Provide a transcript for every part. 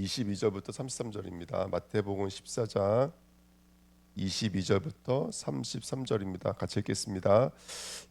22절부터 33절입니다. 마태복음 14장 22절부터 33절입니다. 같이 읽겠습니다.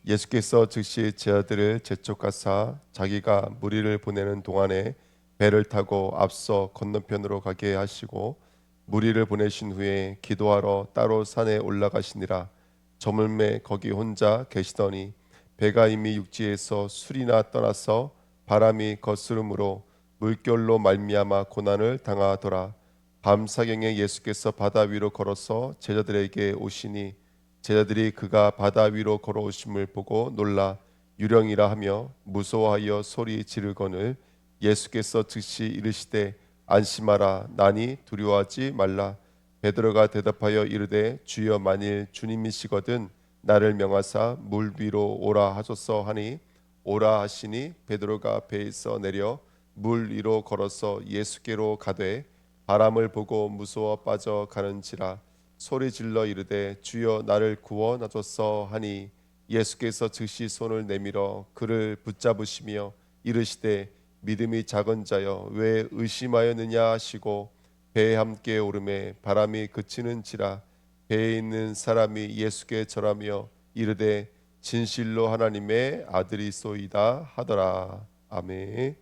예수께서 즉시 제 아들을 재촉하사 자기가 무리를 보내는 동안에 배를 타고 앞서 건너편으로 가게 하시고 무리를 보내신 후에 기도하러 따로 산에 올라가시니라. 저물매 거기 혼자 계시더니 배가 이미 육지에서 술이나 떠나서 바람이 거스름으로 물결로 말미암아 고난을 당하더라. 밤사경에 예수께서 바다 위로 걸어서 제자들에게 오시니 제자들이 그가 바다 위로 걸어오심을 보고 놀라 유령이라 하며 무서워하여 소리 지르거늘 예수께서 즉시 이르시되 안심하라 나니 두려워하지 말라. 베드로가 대답하여 이르되 주여 만일 주님이시거든 나를 명하사 물 위로 오라 하소서 하니 오라 하시니 베드로가 배에서 내려 물 위로 걸어서 예수께로 가되 바람을 보고 무서워 빠져 가는지라 소리 질러 이르되 주여 나를 구원하소서 하니 예수께서 즉시 손을 내밀어 그를 붙잡으시며 이르시되 믿음이 작은 자여 왜 의심하였느냐 하시고 배에 함께 오르매 바람이 그치는지라 배에 있는 사람이 예수께 절하며 이르되 진실로 하나님의 아들이소이다 하더라. 아멘.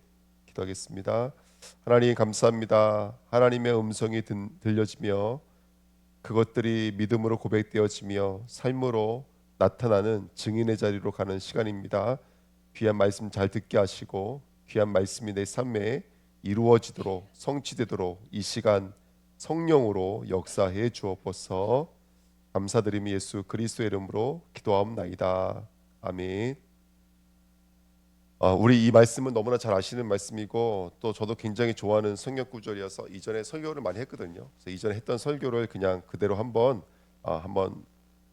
기도하겠습니다. 하나님 감사합니다. 하나님의 음성이 들려지며 그것들이 믿음으로 고백되어지며 삶으로 나타나는 증인의 자리로 가는 시간입니다. 귀한 말씀 잘 듣게 하시고 귀한 말씀이 내 삶에 이루어지도록 성취되도록 이 시간 성령으로 역사해 주옵소서. 감사드리며 예수 그리스도의 이름으로 기도하옵나이다. 아멘. 우리 이 말씀은 너무나 잘 아시는 말씀이고 또 저도 굉장히 좋아하는 성경 구절이어서 이전에 설교를 많이 했거든요. 그래서 이전에 했던 설교를 그냥 그대로 한번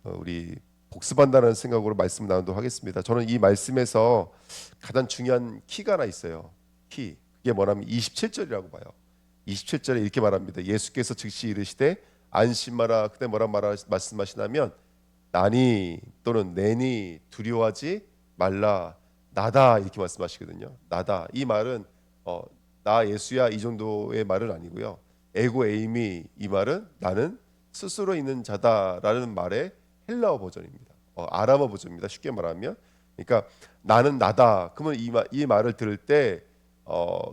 우리 복습한다는 생각으로 말씀 나누도록 하겠습니다. 저는 이 말씀에서 가장 중요한 키가 하나 있어요. 키. 그게 뭐냐면 27절이라고 봐요. 27절에 이렇게 말합니다. 예수께서 즉시 이르시되 안심하라. 그때 뭐라 말씀하시냐면 나니 또는 내니 두려워하지 말라. 나다 이렇게 말씀하시거든요. 나다. 이 말은 나 예수야 이 정도의 말은 아니고요. 에고 에이미 이 말은 나는 스스로 있는 자다라는 말의 헬라어 버전입니다. 아람어 버전입니다. 쉽게 말하면, 그러니까 나는 나다. 그러면 이 말을 들을 때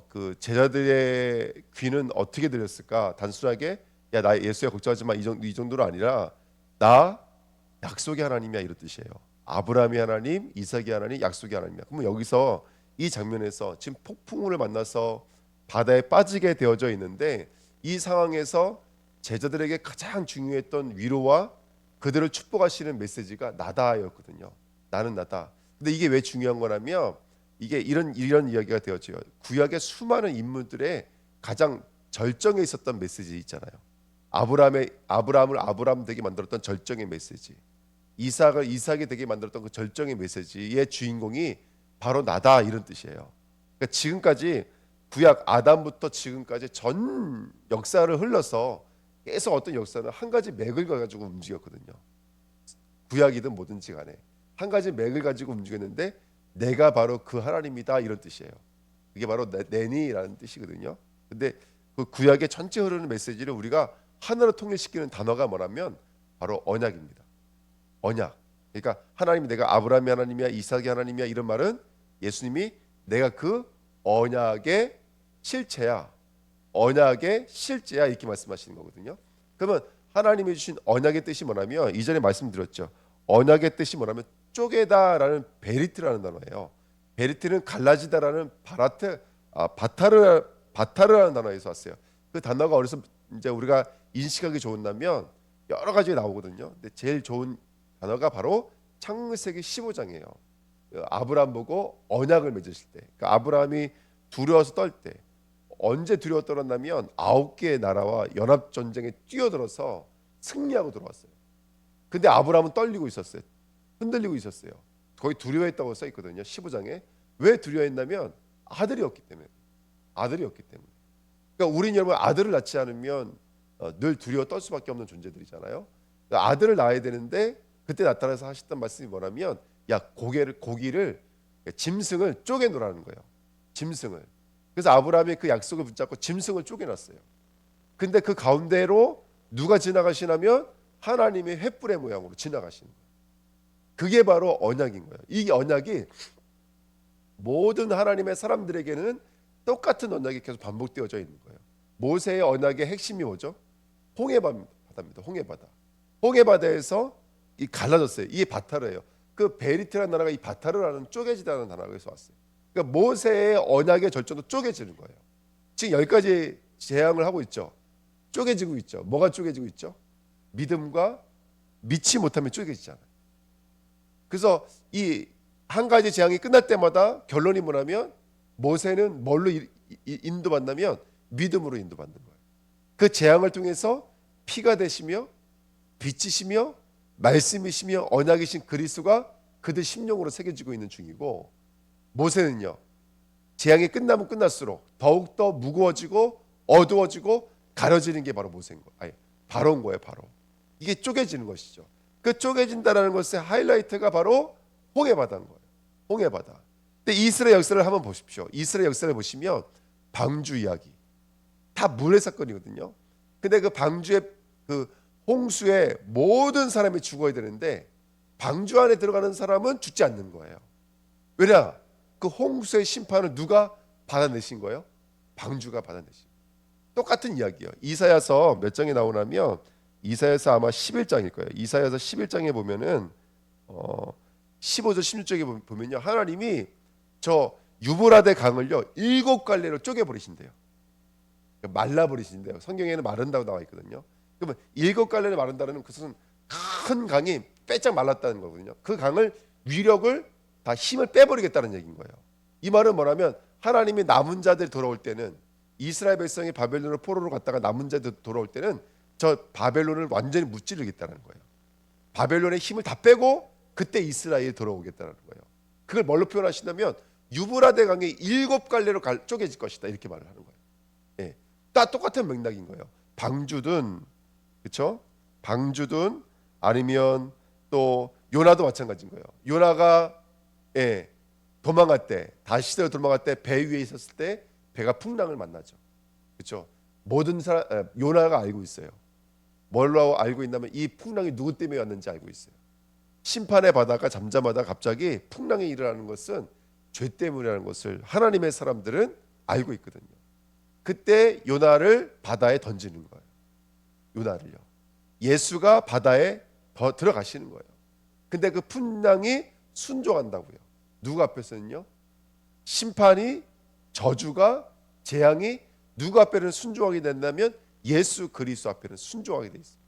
그 제자들의 귀는 어떻게 들렸을까? 단순하게 야 나 예수야 걱정하지 마 이 정도로 아니라 나 약속의 하나님이야 이런 뜻이에요. 아브라함의 하나님, 이삭의 하나님, 약속의 하나님이야. 그러면 여기서 이 장면에서 지금 폭풍우를 만나서 바다에 빠지게 되어져 있는데 이 상황에서 제자들에게 가장 중요했던 위로와 그들을 축복하시는 메시지가 나다였거든요. 나는 나다. 근데 이게 왜 중요한 거냐면 이게 이런 이야기가 되었죠. 구약의 수많은 인물들의 가장 절정에 있었던 메시지 있잖아요. 아브라함을 아브라함 되게 만들었던 절정의 메시지. 이삭을 이삭이 되게 만들었던 그 절정의 메시지의 주인공이 바로 나다 이런 뜻이에요. 그러니까 지금까지 구약 아담부터 지금까지 전 역사를 흘러서 계속 어떤 역사는 한 가지 맥을 가지고 움직였거든요. 구약이든 뭐든지 간에 한 가지 맥을 가지고 움직였는데 내가 바로 그 하나님이다 이런 뜻이에요. 이게 바로 내니라는 뜻이거든요. 근데 그 구약의 전체 흐르는 메시지를 우리가 하나로 통일시키는 단어가 뭐냐면 바로 언약입니다. 언약. 그러니까 하나님이 내가 아브라함의 하나님이야 이삭의 하나님이야 이런 말은 예수님이 내가 그 언약의 실체야. 언약의 실제야 이렇게 말씀하시는 거거든요. 그러면 하나님이 주신 언약의 뜻이 뭐냐면 이전에 말씀드렸죠. 언약의 뜻이 뭐냐면 쪼개다라는 베리트라는 단어예요. 베리트는 갈라지다라는 바타르라는 단어에서 왔어요. 그 단어가 어디서 이제 우리가 인식하기 좋은다면 여러 가지가 나오거든요. 근데 제일 좋은 단어가 바로 창세기 15장이에요. 아브라함 보고 언약을 맺으실 때, 그러니까 아브라함이 두려워서 떨 때, 언제 두려워 떨었냐면 9개의 나라와 연합 전쟁에 뛰어들어서 승리하고 들어왔어요. 근데 아브라함은 떨리고 있었어요. 흔들리고 있었어요. 거의 두려워했다고 써 있거든요. 15장에. 왜 두려워했냐면 아들이었기 때문에. 아들이었기 때문에. 그러니까 우리는 여러분 아들을 낳지 않으면 늘 두려워 떨 수밖에 없는 존재들이잖아요. 그러니까 아들을 낳아야 되는데 그때 나타나서 하셨던 말씀이 뭐냐면 야 고기를 짐승을 쪼개 놓으라는 거예요. 짐승을. 그래서 아브라함이 그 약속을 붙잡고 짐승을 쪼개놨어요. 근데 그 가운데로 누가 지나가시냐면 하나님의 횃불의 모양으로 지나가시는 거예요. 그게 바로 언약인 거예요. 이 언약이 모든 하나님의 사람들에게는 똑같은 언약이 계속 반복되어져 있는 거예요. 모세의 언약의 핵심이 뭐죠? 홍해바다입니다. 홍해바다. 홍해바다에서 이 갈라졌어요. 이게 바타르예요. 그 베리트라는 나라가 이 바타르라는 쪼개지다는 나라에서 왔어요. 그러니까 모세의 언약의 절정도 쪼개지는 거예요. 지금 10가지 재앙을 하고 있죠. 쪼개지고 있죠. 뭐가 쪼개지고 있죠? 믿음과 믿지 못하면 쪼개지잖아요. 그래서 이 한 가지 재앙이 끝날 때마다 결론이 뭐냐면 모세는 뭘로 인도받냐면 믿음으로 인도받는 거예요. 그 재앙을 통해서 피가 되시며 빛이시며 말씀이시며 언약이신 그리스도가 그들 심령으로 새겨지고 있는 중이고, 모세는요 재앙이 끝나면 끝날수록 더욱더 무거워지고 어두워지고 가려지는 게 바로 모세인 거예요. 아니, 바로인 거예요. 바로 이게 쪼개지는 것이죠. 그 쪼개진다라는 것의 하이라이트가 바로 홍해바다인 거예요. 홍해바다. 근데 이스라엘 역사를 한번 보십시오. 이스라엘 역사를 보시면 방주 이야기 다 물의 사건이거든요. 근데 그 방주의 그 홍수에 모든 사람이 죽어야 되는데 방주 안에 들어가는 사람은 죽지 않는 거예요. 왜냐? 그 홍수의 심판을 누가 받아내신 거예요? 방주가 받아내신 거예요. 똑같은 이야기예요. 이사야서 몇 장에 나오냐면 이사야서 아마 11장일 거예요. 이사야서 11장에 보면은 15절 16절에 보면요, 하나님이 저 유브라데 강을요 7갈래로 쪼개버리신대요. 말라버리신대요. 성경에는 마른다고 나와 있거든요. 그러면 7갈래로 마른다는 것은 큰 강이 빼짝 말랐다는 거거든요. 그 강을 위력을 다 힘을 빼버리겠다는 얘기인 거예요. 이 말은 뭐냐면 하나님이 남은 자들 돌아올 때는, 이스라엘 백성이 바벨론을 포로로 갔다가 남은 자들 돌아올 때는 저 바벨론을 완전히 무찌르겠다는 거예요. 바벨론의 힘을 다 빼고 그때 이스라엘이 돌아오겠다는 거예요. 그걸 뭘로 표현하신다면 유브라데 강이 7갈래로 쪼개질 것이다, 이렇게 말을 하는 거예요. 예, 다 똑같은 맥락인 거예요. 방주든, 그렇죠? 방주든 아니면 또 요나도 마찬가지인 거예요. 요나가 도망갈 때, 다시스로 도망갈 때 배 위에 있었을 때 배가 풍랑을 만나죠. 그렇죠? 모든 사람 요나가 알고 있어요. 뭘로 알고 있냐면 이 풍랑이 누구 때문에 왔는지 알고 있어요. 심판의 바다가 잠잠하다 갑자기 풍랑이 일어나는 것은 죄 때문이라는 것을 하나님의 사람들은 알고 있거든요. 그때 요나를 바다에 던지는 거예요. 요나를요. 예수가 바다에 더 들어가시는 거예요. 근데 그 풍랑이 순종한다고요. 누구 앞에서는요? 심판이, 저주가, 재앙이 누구 앞에는 순종하게 된다면 예수 그리스도 앞에는 순종하게 돼 있어요.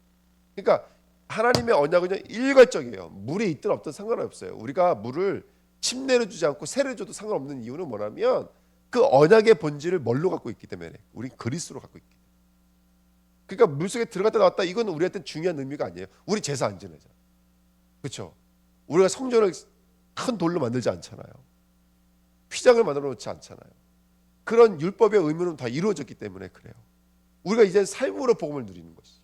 그러니까 하나님의 언약은요 일괄적이에요. 물이 있든 없든 상관없어요. 우리가 물을 침내로 주지 않고 새로 줘도 상관없는 이유는 뭐냐면 그 언약의 본질을 뭘로 갖고 있기 때문에, 우리 그리스도로 갖고 있기 때문에. 그러니까 물속에 들어갔다 나왔다, 이건 우리한테 중요한 의미가 아니에요. 우리 제사 안 지내잖아. 그렇죠? 우리가 성전을 큰 돌로 만들지 않잖아요. 휘장을 만들어 놓지 않잖아요. 그런 율법의 의무는 다 이루어졌기 때문에 그래요. 우리가 이제 삶으로 복음을 누리는 것이죠.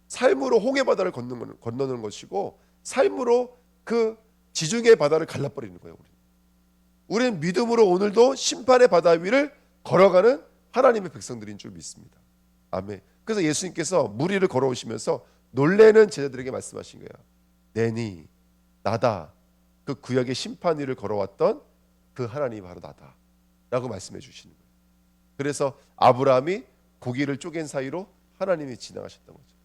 삶으로 홍해바다를 건너는 것이고, 삶으로 그 지중해 바다를 갈라버리는 거예요. 우리는 믿음으로 오늘도 심판의 바다 위를 걸어가는 하나님의 백성들인 줄 믿습니다. 아멘. 그래서 예수님께서 물 위를 걸어오시면서 놀래는 제자들에게 말씀하신 거예요. 내니 나다. 그 구약의 심판 위를 걸어왔던 그 하나님이 바로 나다 라고 말씀해 주시는 거예요. 그래서 아브라함이 고기를 쪼갠 사이로 하나님이 지나가셨던 거죠.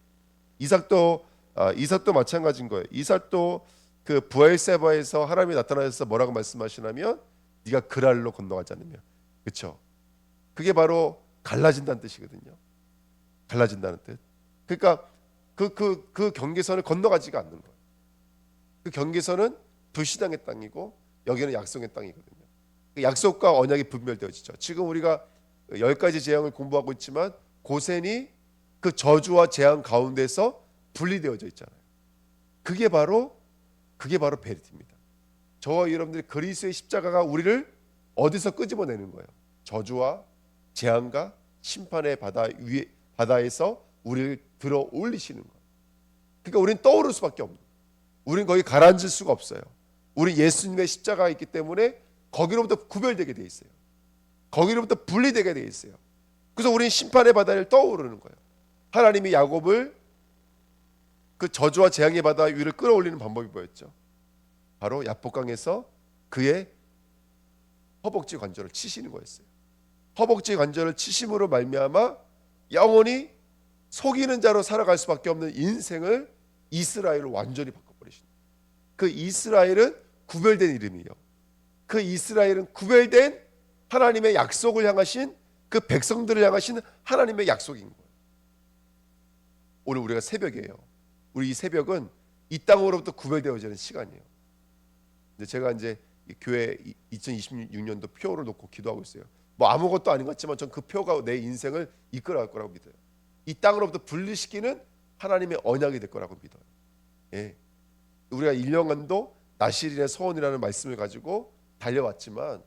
이삭도 마찬가지인 거예요. 이삭도 그 부엘세바에서 하나님이 나타나셔서 뭐라고 말씀하시냐면 네가 그랄로 건너가지 않으면, 그렇죠? 그게 바로 갈라진다는 뜻이거든요. 갈라진다는 뜻. 그러니까 그 경계선을 건너가지가 않는 거예요. 그 경계선은 불신앙의 땅이고 여기는 약속의 땅이거든요. 그 약속과 언약이 분별되어지죠. 지금 우리가 10가지 재앙을 공부하고 있지만 고센이 그 저주와 재앙 가운데서 분리되어져 있잖아요. 그게 바로 베리티입니다. 저와 여러분들이 그리스도의 십자가가 우리를 어디서 끄집어내는 거예요? 저주와 재앙과 심판의 바다에서 우리를 들어 올리시는 거예요. 그러니까 우리는 떠오를 수밖에 없는 거예요. 우리는 거기 가라앉을 수가 없어요. 우리 예수님의 십자가가 있기 때문에 거기로부터 구별되게 돼 있어요. 거기로부터 분리되게 되어 있어요. 그래서 우리는 심판의 바다를 떠오르는 거예요. 하나님이 야곱을 그 저주와 재앙의 바다 위를 끌어올리는 방법이 뭐였죠? 바로 야복강에서 그의 허벅지 관절을 치시는 거였어요. 허벅지 관절을 치심으로 말미암아 영원히 속이는 자로 살아갈 수밖에 없는 인생을 이스라엘로 완전히 바꿔버리신 거예요. 그 이스라엘은 구별된 이름이에요. 그 이스라엘은 구별된 하나님의 약속을 향하신 그 백성들을 향하신 하나님의 약속인 거예요. 오늘 우리가 새벽이에요. 우리 이 새벽은 이 땅으로부터 구별되어지는 시간이에요. 제가 이제 교회 2026년도 표를 놓고 기도하고 있어요. 뭐 아무것도 아닌 것 같지만 전 그 표가 내 인생을 이끌어갈 거라고 믿어요. 이 땅으로부터 분리시키는 하나님의 언약이 될 거라고 믿어요. 예. 우리가 1년간도 나실인의 소원이라는 말씀을 가지고 달려왔지만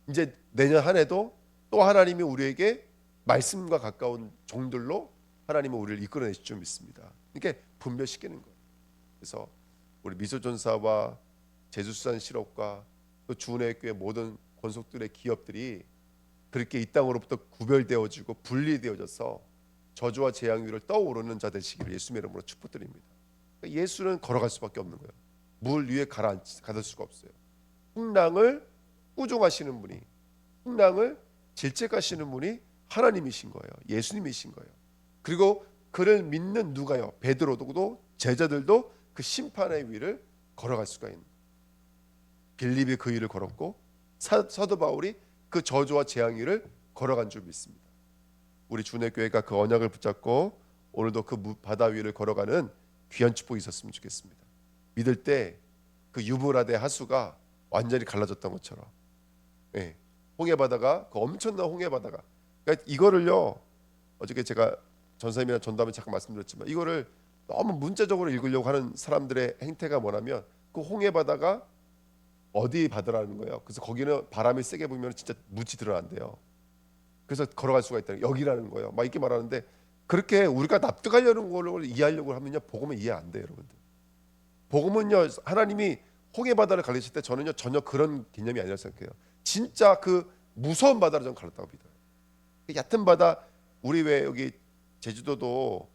이제 내년 한 해도 또 하나님이 우리에게 말씀과 가까운 종들로 하나님은 우리를 이끌어내실 줄 믿습니다. 그러니까 분별시키는 거예요. 그래서 우리 미소전사와 제주수산 실업과 또 주은혜교회 모든 권속들의 기업들이 그렇게 이 땅으로부터 구별되어지고 분리되어져서 저주와 재앙 위를 떠오르는 자 되시기를 예수님의 이름으로 축복드립니다. 그러니까 예수는 걸어갈 수밖에 없는 거예요. 물 위에 가둘 수가 없어요. 풍랑을 꾸중하시는 분이, 풍랑을 질책하시는 분이 하나님이신 거예요. 예수님이신 거예요. 그리고 그를 믿는 누가요? 베드로도 제자들도 그 심판의 위를 걸어갈 수가 있는 거예요. 빌립이 그 위를 걸었고 사도 바울이 그 저주와 재앙 위를 걸어간 줄 믿습니다. 우리 주내교회가 그 언약을 붙잡고 오늘도 그 바다 위를 걸어가는 귀한 축복이 있었으면 좋겠습니다. 믿을 때 그 유브라데 하수가 완전히 갈라졌던 것처럼, 예, 홍해 바다가 그 엄청난 홍해 바다가, 그러니까 이거를요, 어저께 제가 전사님이랑 전담에 잠깐 말씀드렸지만 이거를 너무 문자적으로 읽으려고 하는 사람들의 행태가 뭐냐면 그 홍해 바다가 어디 바다라는 거예요. 그래서 거기는 바람이 세게 불면 진짜 묻이 드러난대요. 그래서 걸어갈 수가 있다. 여기라는 거예요. 막 이렇게 말하는데 그렇게 우리가 납득하려는 걸 이해하려고 하면요, 복음은 이해 안 돼요, 여러분들. 복음은요, 하나님이 홍해 바다를 가르칠 때 저는요 전혀 그런 개념이 아니라고 생각해요. 진짜 그 무서운 바다를 저는 가르쳤다고 믿어요. 얕은 바다, 우리 왜 여기 제주도도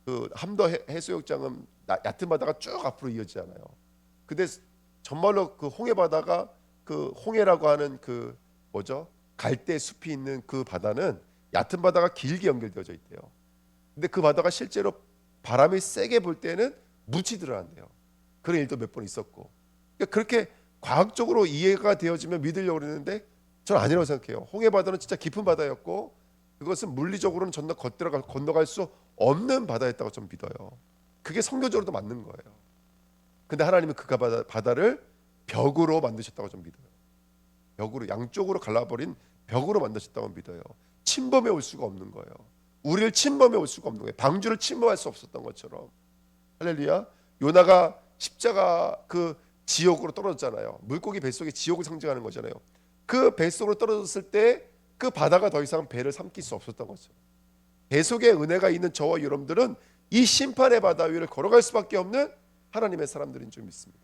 그 함도 해수욕장은 얕은 바다가 쭉 앞으로 이어지잖아요. 근데 정말로 그 홍해 바다가 그 홍해라고 하는 그 뭐죠? 갈대 숲이 있는 그 바다는 얕은 바다가 길게 연결되어져 있대요. 근데 그 바다가 실제로 바람이 세게 불 때는 묻이 들어간대요. 그런 일도 몇 번 있었고, 그러니까 그렇게 과학적으로 이해가 되어지면 믿으려고 그러는데 저는 아니라고 생각해요. 홍해 바다는 진짜 깊은 바다였고 그것은 물리적으로는 전혀 건너갈 수 없는 바다였다고 좀 믿어요. 그게 성경적으로도 맞는 거예요. 근데 하나님은 그 바다를 벽으로 만드셨다고 좀 믿어요. 벽으로, 양쪽으로 갈라버린 벽으로 만드셨다고 믿어요. 침범해 올 수가 없는 거예요. 우리를 침범해 올 수가 없는 거예요. 방주를 침범할 수 없었던 것처럼. 할렐루야. 요나가 십자가 그 지옥으로 떨어졌잖아요. 물고기 뱃속에 지옥을 상징하는 거잖아요. 그 뱃속으로 떨어졌을 때 그 바다가 더 이상 배를 삼킬 수 없었던 거죠. 배 속에 은혜가 있는 저와 여러분들은 이 심판의 바다 위를 걸어갈 수밖에 없는 하나님의 사람들인 줄 믿습니다.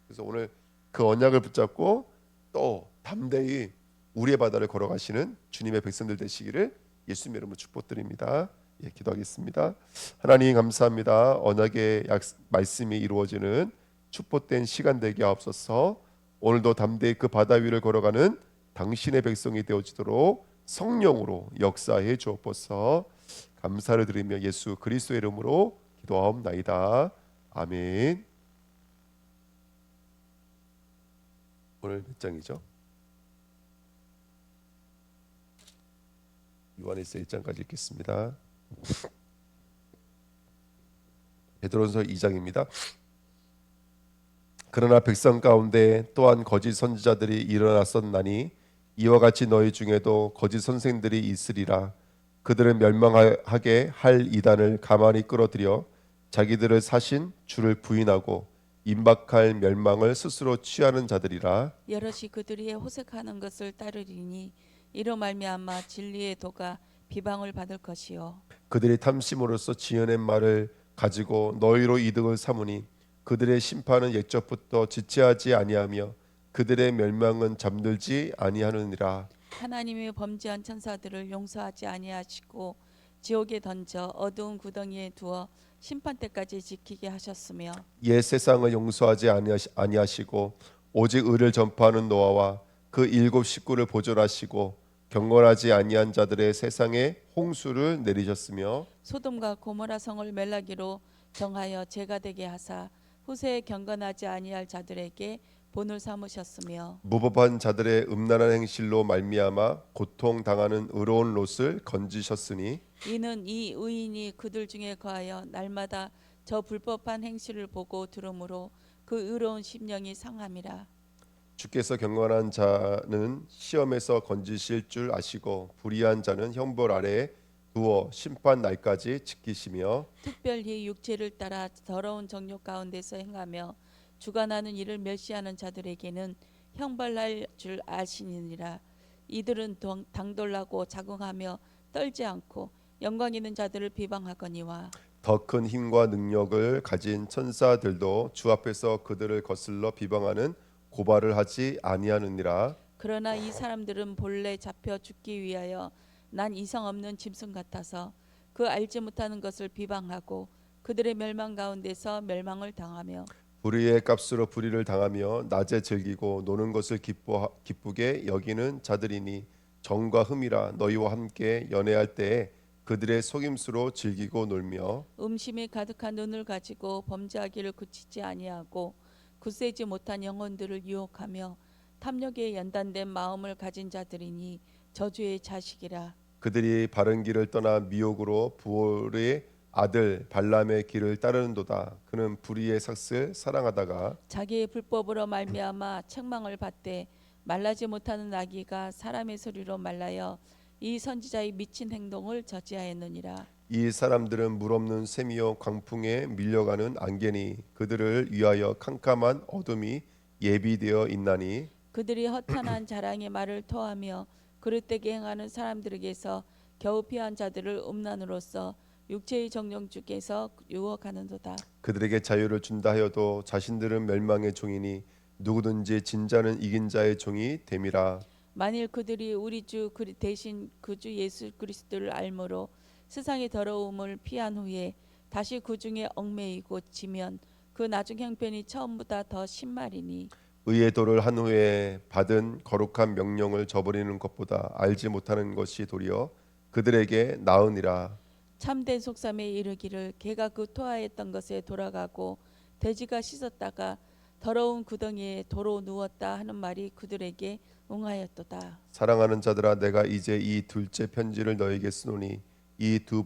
그래서 오늘 그 언약을 붙잡고 또 담대히 우리의 바다를 걸어가시는 주님의 백성들 되시기를 예수님의 이름으로 축복드립니다. 예, 기도하겠습니다. 하나님 감사합니다. 언약의 말씀이 이루어지는 축복된 시간 되게 하옵소서. 오늘도 담대히 그 바다 위를 걸어가는 당신의 백성이 되어지도록 성령으로 역사해 주옵소서. 감사를 드리며 예수 그리스도의 이름으로 기도하옵나이다. 아멘. 오늘 몇 장이죠? 요한일서 1장까지 읽겠습니다. 베드로전서 2장입니다. 그러나 백성 가운데 또한 거짓 선지자들이 일어났었나니 이와 같이 너희 중에도 거짓 선생들이 있으리라. 그들은 멸망하게 할 이단을 가만히 끌어들여 자기들을 사신 주를 부인하고 임박할 멸망을 스스로 취하는 자들이라. 여럿이 그들이 호색하는 것을 따르리니 이로 말미암아 진리의 도가 비방을 받을 것이요. 그들이 탐심으로써 지어낸 말을 가지고 너희로 이득을 삼으니 그들의 심판은 옛적부터 지체하지 아니하며 그들의 멸망은 잠들지 아니하느니라. 하나님이 범죄한 천사들을 용서하지 아니하시고 지옥에 던져 어두운 구덩이에 두어 심판 때까지 지키게 하셨으며 옛 세상을 용서하지 아니하시고 오직 의를 전파하는 노아와 그 일곱 식구를 보존하시고 경건하지 아니한 자들의 세상에 홍수를 내리셨으며 소돔과 고모라 성을 멜라기로 정하여 죄가 되게 하사 후세에 경건하지 아니할 자들에게 본을 삼으셨으며 무법한 자들의 음란한 행실로 말미암아 고통 당하는 의로운 롯을 건지셨으니 이는 이 의인이 그들 중에 거하여 날마다 저 불법한 행실을 보고 들으므로 그 의로운 심령이 상함이라. 주께서 경건한 자는 시험에서 건지실 줄 아시고 불의한 자는 형벌 아래에 두어 심판 날까지 지키시며 특별히 육체를 따라 더러운 정욕 가운데서 행하며 주관하는 일을 멸시하는 자들에게는 형벌할 줄 아시니라. 이들은 당돌하고 자궁하며 떨지 않고 영광 있는 자들을 비방하거니와 더 큰 힘과 능력을 가진 천사들도 주 앞에서 그들을 거슬러 비방하는 고발을 하지 아니하느니라. 그러나 이 사람들은 본래 잡혀 죽기 위하여 난 이성 없는 짐승 같아서 그 알지 못하는 것을 비방하고 그들의 멸망 가운데서 멸망을 당하며 불의의 값으로 불의를 당하며 낮에 즐기고 노는 것을 기쁘게 여기는 자들이니 정과 흠이라 너희와 함께 연애할 때에 그들의 속임수로 즐기고 놀며 음심이 가득한 눈을 가지고 범죄하기를 그치지 아니하고 굳세지 못한 영혼들을 유혹하며 탐욕에 연단된 마음을 가진 자들이니 저주의 자식이라. 그들이 바른 길을 떠나 미혹으로 부올의 아들 발람의 길을 따르는도다. 그는 불의의 삭슬 사랑하다가 자기의 불법으로 말미암아 책망을 받되 말라지 못하는 나귀가 사람의 소리로 말라여 이 선지자의 미친 행동을 저지하였느니라. 이 사람들은 물 없는 샘이요 광풍에 밀려가는 안개니 그들을 위하여 캄캄한 어둠이 예비되어 있나니 그들이 허탄한 자랑의 말을 토하며 그릇되게 행하는 사람들에게서 겨우 피한 자들을 음란으로써 육체의 정령주께서 유혹하는도다. 그들에게 자유를 준다 하여도 자신들은 멸망의 종이니 누구든지 진자는 이긴 자의 종이 됨이라. 만일 그들이 우리 주 대신 그 주 예수 그리스도를 알므로 세상의 더러움을 피한 후에 다시 그 중에 얽매이고 지면 그 나중 형편이 처음보다 더 심하리니 의의 도를 한 후에 받은 거룩한 명령을 저버리는 것보다 알지 못하는 것이 도리어 그들에게 나으니라. 참된 속삼에 이르기를 개가 그 토하였던 것에 돌아가고 돼지가 씻었다가 더러운 구덩이에 도로 누웠다 하는 말이 그들에게 응하였도다. 사랑하는 자들아 내가 이제 이 둘째 편지를 너에게 쓰노니 이 두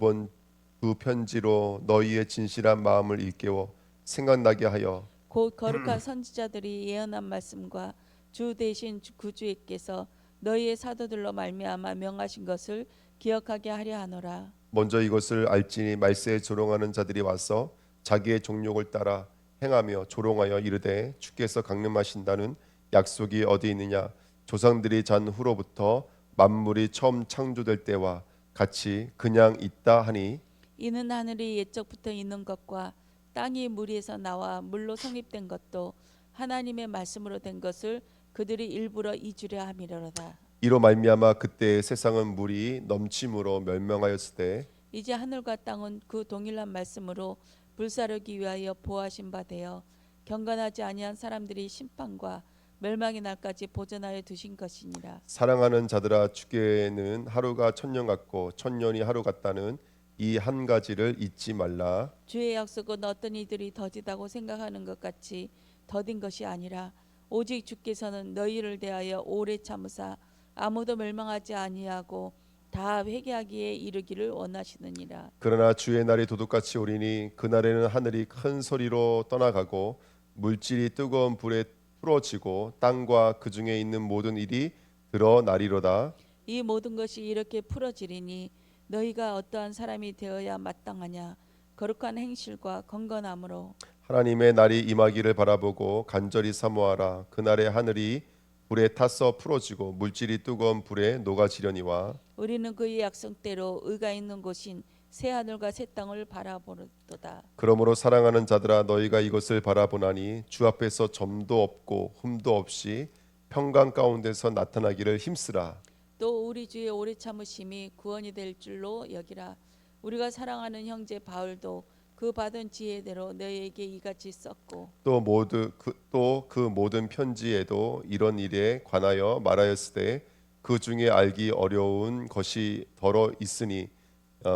편지로 너희의 진실한 마음을 일깨워 생각나게 하여 곧 거룩한 선지자들이 예언한 말씀과 주 대신 구주께서 너희의 사도들로 말미암아 명하신 것을 기억하게 하려 하노라. 먼저 이것을 알지니 말세에 조롱하는 자들이 와서 자기의 종욕을 따라 행하며 조롱하여 이르되 주께서 강림하신다는 약속이 어디 있느냐 조상들이 잔 후로부터 만물이 처음 창조될 때와 같이 그냥 있다 하니 이는 하늘이 옛적부터 있는 것과 땅이 물 위에서 나와 물로 성립된 것도 하나님의 말씀으로 된 것을 그들이 일부러 잊으려 함이로다. 이로 말미암아 그때 세상은 물이 넘침으로 멸망하였을 때 이제 하늘과 땅은 그 동일한 말씀으로 불사르기 위하여 보하신 바 되어 경건하지 아니한 사람들이 심판과 멸망의 날까지 보존하여 두신 것이니라. 사랑하는 자들아 주께는 하루가 천년 같고 천년이 하루 같다는 이 한 가지를 잊지 말라. 주의 약속은 어떤 이들이 더디다고 생각하는 것 같이 더딘 것이 아니라 오직 주께서는 너희를 대하여 오래 참으사 아무도 멸망하지 아니하고 다 회개하기에 이르기를 원하시느니라. 그러나 주의 날이 도둑같이 오리니 그날에는 하늘이 큰 소리로 떠나가고 물질이 뜨거운 불에 풀어지고 땅과 그 중에 있는 모든 일이 드러나리로다. 이 모든 것이 이렇게 풀어지리니 너희가 어떠한 사람이 되어야 마땅하냐 거룩한 행실과 건건함으로 하나님의 날이 임하기를 바라보고 간절히 사모하라. 그날에 하늘이 불에 타서 풀어지고 물질이 뜨거운 불에 녹아지려니와 우리는 그의 약속대로 의가 있는 곳인 새 하늘과 새 땅을 바라보도다. 그러므로 사랑하는 자들아 너희가 이것을 바라보나니 주 앞에서 점도 없고 흠도 없이 평강 가운데서 나타나기를 힘쓰라. 또 우리 주의 오래 참으심이 구원이 될 줄로 여기라. 우리가 사랑하는 형제 바울도 그 받은 지혜대로 너희에게 이같이 썼고 또 그 모든 편지에도 이런 일에 관하여 말하였으되 그 중에 알기 어려운 것이 더러 있으니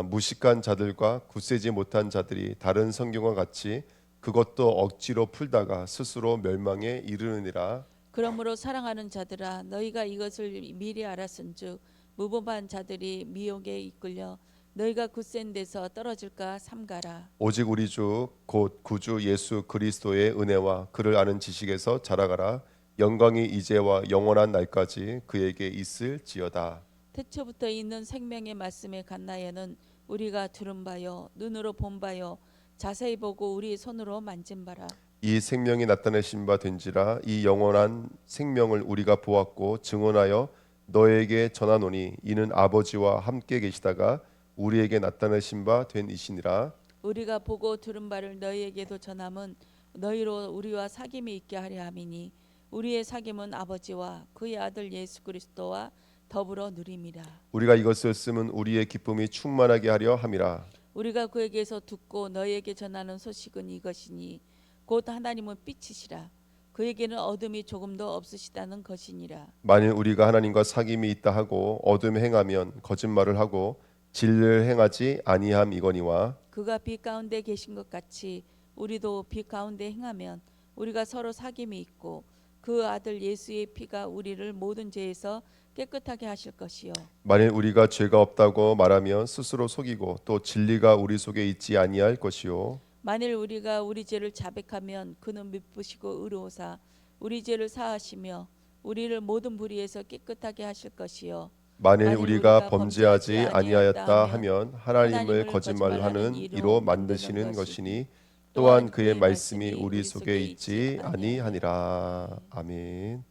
무식한 자들과 굳세지 못한 자들이 다른 성경과 같이 그것도 억지로 풀다가 스스로 멸망에 이르느니라. 그러므로 사랑하는 자들아 너희가 이것을 미리 알았은즉 무법한 자들이 미혹에 이끌려 너희가 굳센 데서 떨어질까 삼가라. 오직 우리 주 곧 구주 예수 그리스도의 은혜와 그를 아는 지식에서 자라가라. 영광이 이제와 영원한 날까지 그에게 있을지어다. 태초부터 있는 생명의 말씀에 관하여는 우리가 들은 바요 눈으로 본 바요 자세히 보고 우리 손으로 만진 바라. 이 생명이 나타내신 바 된지라. 이 영원한 생명을 우리가 보았고 증언하여 너에게 전하노니 이는 아버지와 함께 계시다가 우리에게 나타내신 바 된 이시니라. 우리가 보고 들은 바를 너희에게도 전함은 너희로 우리와 사귐이 있게 하려 함이니 우리의 사귐은 아버지와 그의 아들 예수 그리스도와 더불어 누림이라. 우리가 이것을 쓰면 우리의 기쁨이 충만하게 하려 함이라. 우리가 그에게서 듣고 너희에게 전하는 소식은 이것이니 곧 하나님은 빛이시라. 그에게는 어둠이 조금도 없으시다는 것이니라. 만일 우리가 하나님과 사귐이 있다 하고 어둠 행하면 거짓말을 하고 진리를 행하지 아니함이거니와 그가 빛 가운데 계신 것 같이 우리도 빛 가운데 행하면 우리가 서로 사귐이 있고 그 아들 예수의 피가 우리를 모든 죄에서 깨끗하게 하실 것이요. 만일 우리가 죄가 없다고 말하면 스스로 속이고 또 진리가 우리 속에 있지 아니할 것이요. 만일 우리가 우리 죄를 자백하면 그는 미쁘시고 의로우사 우리 죄를 사하시며 우리를 모든 불의에서 깨끗하게 하실 것이요. 만일 우리가 범죄하지 아니하였다 하면 하나님을 거짓말하는 이로 만드시는 것이니 또한 그의 말씀이 우리 속에 있지 아니하니라. 아멘.